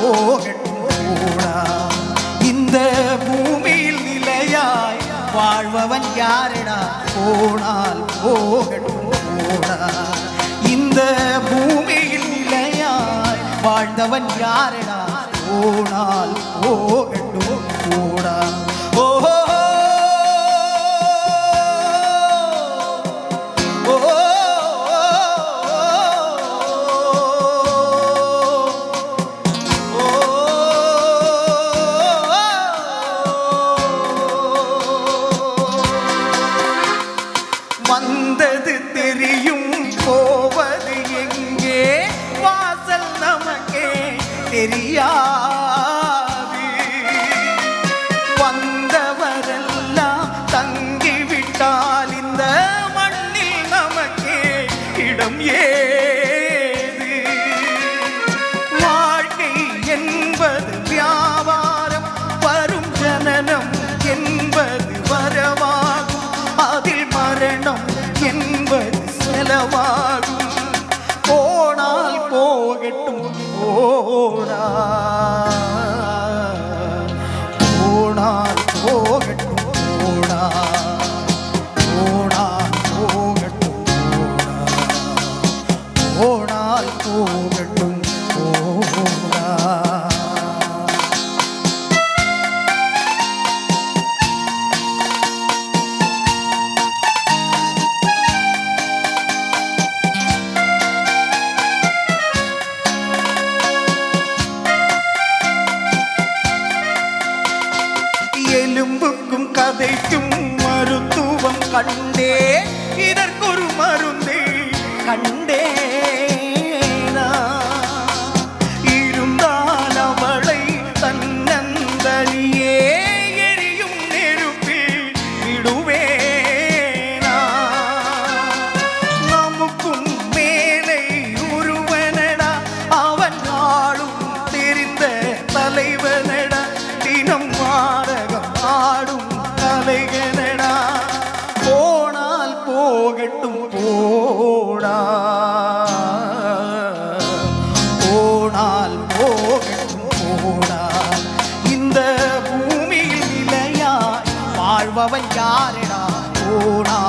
போகட்டும் போடா. இந்த பூமியில் நிலையாய் வாழ்பவன் யாரடா? போனால் போகட்டும் போடா. இந்த பூமியில் நிலையாய் வாழ்ந்தவன் யாரடா? போனால் போகட்டும் போடா. ஓஹோ வந்தது தெரியும், போவது எங்கே? வாசல் நமக்கே தெரியாது. வந்தவரெல்லாம் தங்கிவிட்டால் இந்த மண்ணில் நமக்கே இடம் ஏது? வாழ்க்கை என்பது வியாபாரம், வரும் ஜனனம் என்பது வரவாகும், அதில் மரணம் என்பது செலவாகும். போனால் போகட்டும் போடா. போனால் போகட்டும் போடா. போனால் போகட்டும் போடா. போனால் போகட்டும் போடா. எலும்புக்கும் கதைக்கும் மருத்துவம் கண்டே, இதற்கொரு மருந்தே கண்டேனா? இருந்தால் அவளை தன்னந்தனியே எரியும் நெருப்பில் விடுவேனா? நமக்கும் மேலே ஒருவனடா, அவன் நாளும் தெரிந்த தலைவனடா, தினம் நாடகம் ஆடும் கலைகனடா. போனால் போகட்டும் போடா. போனால் போகட்டும் போடா. இந்த பூமியில் நிலையாய் வாழ்பவன் யாரடா? போனா